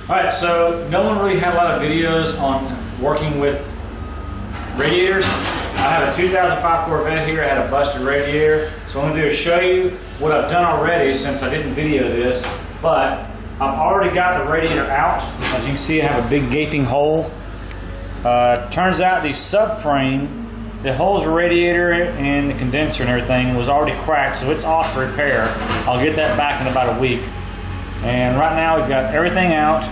Alright, so no one really had a lot of videos on working with radiators. I have a 2005 Corvette here. I had a busted radiator. So what I'm going to do is show you what I've done already since I didn't video this. But I've already got the radiator out. As you can see, I have a big gaping hole. Turns out the subframe that holds the radiator and the condenser and everything was already cracked, so it's off repair. I'll get that back in about a week. And right now we've got everything out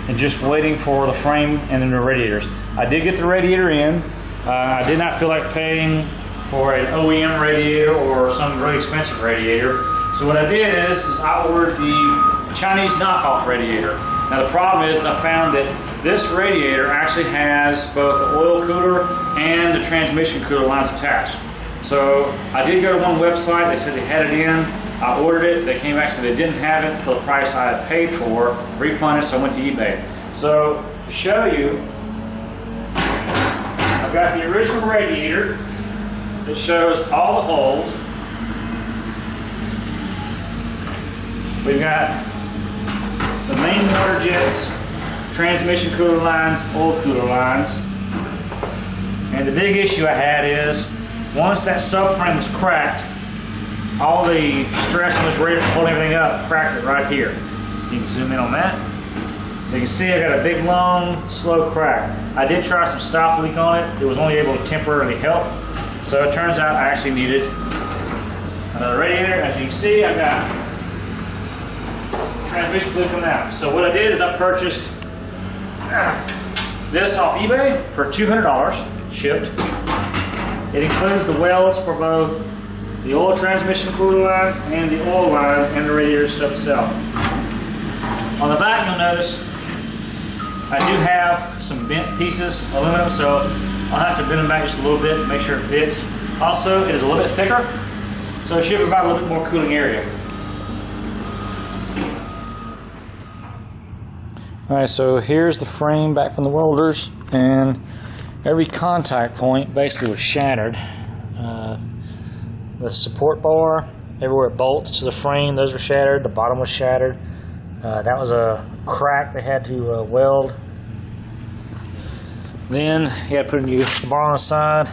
and just waiting for the frame and then the radiators. I did get the radiator in. I did not feel like paying for an OEM radiator or some really expensive radiator. So what I did is I ordered the Chinese knockoff radiator. Now the problem is I found that this radiator actually has both the oil cooler and the transmission cooler lines attached. So I did go to one website, they said they had it in. I ordered it, they came back and said they didn't have it for the price I had paid for, refunded, so I went to eBay. So to show you, I've got the original radiator that shows all the holes. We've got the main water jets, transmission cooler lines, oil cooler lines. And the big issue I had is, once that subframe was cracked, all the stress on this radiator holding everything up cracked it right here. You can zoom in on that. So you can see I got a big, long, slow crack. I did try some stop leak on it. It was only able to temporarily help. So it turns out I actually needed another radiator. As you can see, I've got transmission fluid coming out. So what I did is I purchased this off eBay for $200 shipped. It includes the welds for both the oil transmission cooler lines and the oil lines and the radiator stuff itself. On the back you'll notice I do have some bent pieces, aluminum, so I'll have to bend them back just a little bit to make sure it fits. Also, it is a little bit thicker, so it should provide a little bit more cooling area. Alright, so here's the frame back from the welders, and every contact point basically was shattered. The support bar, everywhere it bolts to the frame, those were shattered. The bottom was shattered. That was a crack they had to weld. Then you had to put a new bar on the side,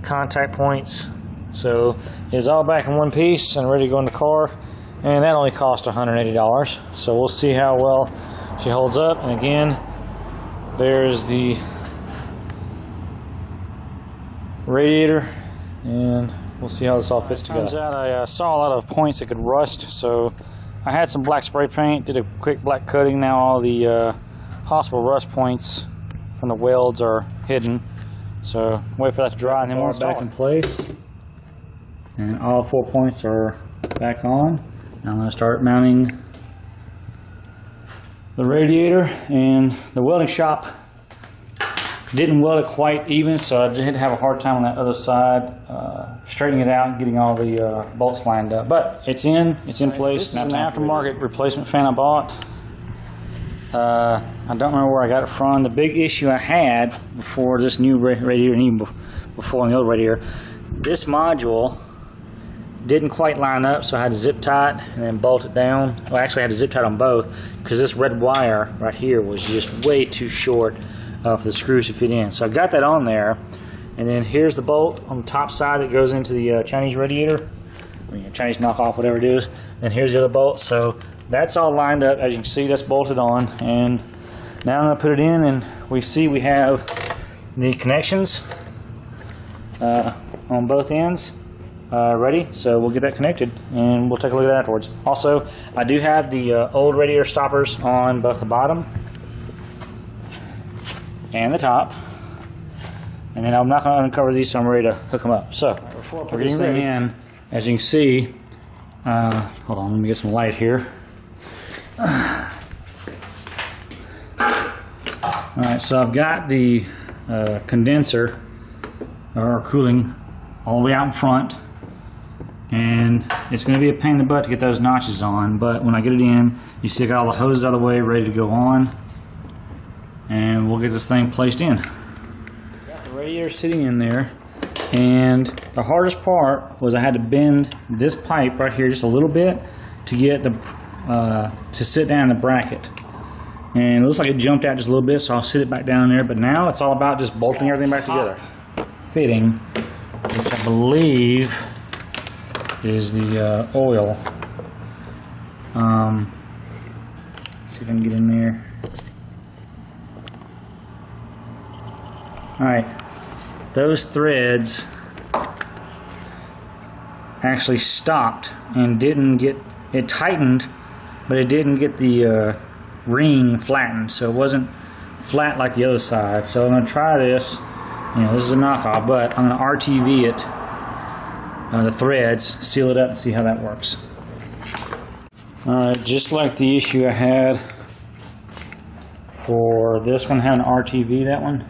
contact points. So it's all back in one piece and ready to go in the car. And that only cost $180. So we'll see how well she holds up. And again, there's the radiator, and we'll see how this all fits together. Turns out I saw a lot of points that could rust, so I had some black spray paint, did a quick black coating. Now all the possible rust points from the welds are hidden. So wait for that to dry and then we'll back in place. And all 4 points are back on. Now I'm going to start mounting the radiator, and the welding shop didn't weld it quite even, so I did have a hard time on that other side straightening it out and getting all the bolts lined up. But it's in place. This is an aftermarket replacement fan I bought. I don't remember where I got it from. The big issue I had before this new radiator, and even before the old radiator, this module didn't quite line up, so I had to zip tie it and then bolt it down. Well, actually I had to zip tie it on both because this red wire right here was just way too short for the screws to fit in. So I got that on there, and then here's the bolt on the top side that goes into the Chinese radiator, Chinese knockoff, whatever it is. And here's the other bolt. So that's all lined up. As you can see, that's bolted on. And now I'm going to put it in, and we see we have the connections on both ends ready. So we'll get that connected, and we'll take a look at that afterwards. Also, I do have the old radiator stoppers on both the bottom and the top, and then I'm not going to uncover these, so I'm ready to hook them up. So before I put this thing in, as you can see, hold on, let me get some light here. Alright, so I've got the condenser or cooling all the way out in front, and it's going to be a pain in the butt to get those notches on, but when I get it in, you see I got all the hoses out of the way, ready to go on. And we'll get this thing placed in. Got the radiator sitting in there, and the hardest part was I had to bend this pipe right here just a little bit to get the to sit down in the bracket. And it looks like it jumped out just a little bit, so I'll sit it back down there. But now it's all about just bolting everything back together. Fitting, which I believe is the oil. See if I can get in there. Alright, those threads actually stopped and didn't get, it tightened, but it didn't get the ring flattened, so it wasn't flat like the other side. So I'm going to try this. You know, this is a knockoff, but I'm going to RTV it, the threads, seal it up, and see how that works. Alright, just like the issue I had for this one, had an RTV, that one.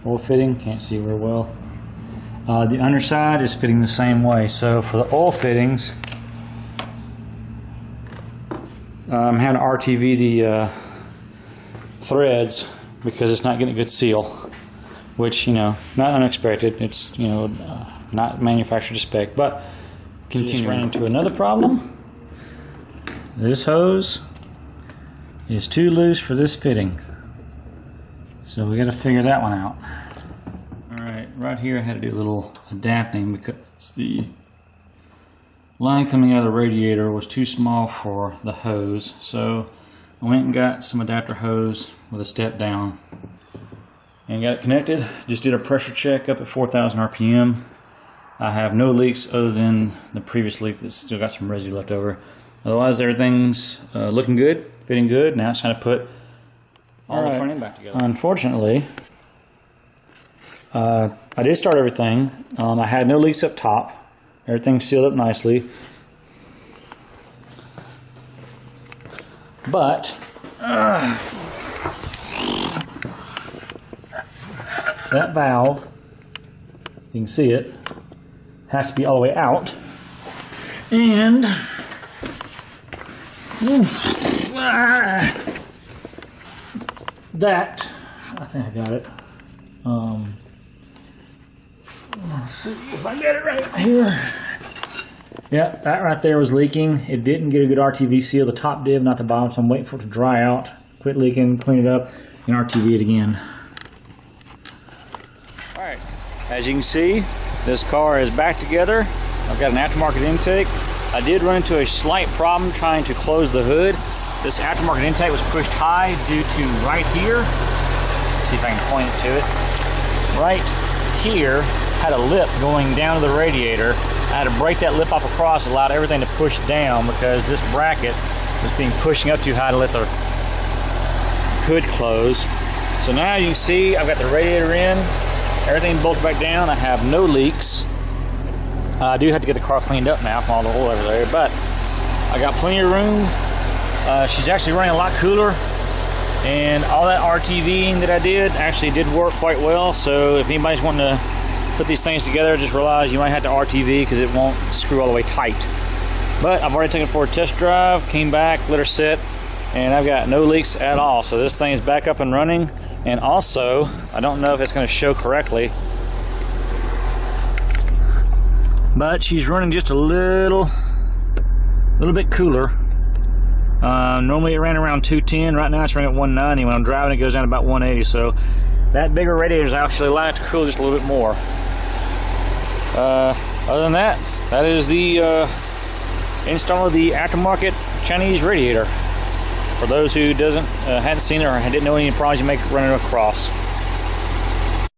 Oil fitting, can't see very well. The underside is fitting the same way. So for the oil fittings, I'm having to RTV the threads because it's not getting a good seal, which, you know, not unexpected. It's, you know, not manufactured to spec. But continuing, ran into another problem. This hose is too loose for this fitting, so we got to figure that one out. Alright, right here I had to do a little adapting because the line coming out of the radiator was too small for the hose, so I went and got some adapter hose with a step down and got it connected. Just did a pressure check up at 4,000 RPM. I have no leaks other than the previous leak that's still got some residue left over. Otherwise, everything's looking good, fitting good. Now it's time to put all the front end back together. Unfortunately, I did start everything. I had no leaks up top. Everything's sealed up nicely. But that valve, you can see it, has to be all the way out. And that, I think I got it. Let's see if I get it right here. Yeah, that right there was leaking. It didn't get a good RTV seal. The top did, not the bottom, so I'm waiting for it to dry out, quit leaking, clean it up, and RTV it again. Alright, as you can see, this car is back together. I've got an aftermarket intake. I did run into a slight problem trying to close the hood. This aftermarket intake was pushed high due to right here. Let's see if I can point it to it. Right here had a lip going down to the radiator. I had to break that lip off across, allowed everything to push down because this bracket was being pushing up too high to let the hood close. So now you can see I've got the radiator in, everything bolted back down. I have no leaks. I do have to get the car cleaned up now from all the oil over there, but I got plenty of room. She's actually running a lot cooler, and all that RTVing that I did actually did work quite well. So if anybody's wanting to put these things together, just realize you might have to RTV because it won't screw all the way tight. But I've already taken it for a test drive, came back, let her sit, and I've got no leaks at all. So this thing's back up and running. And also, I don't know if it's going to show correctly, but she's running just a little bit cooler. Normally it ran around 210. Right now it's running at 190. When I'm driving, it goes down to about 180. So that bigger radiator is actually allowed to cool just a little bit more. Other than that, that is the install of the aftermarket Chinese radiator. For those who hadn't seen it or didn't know any problems you may run across.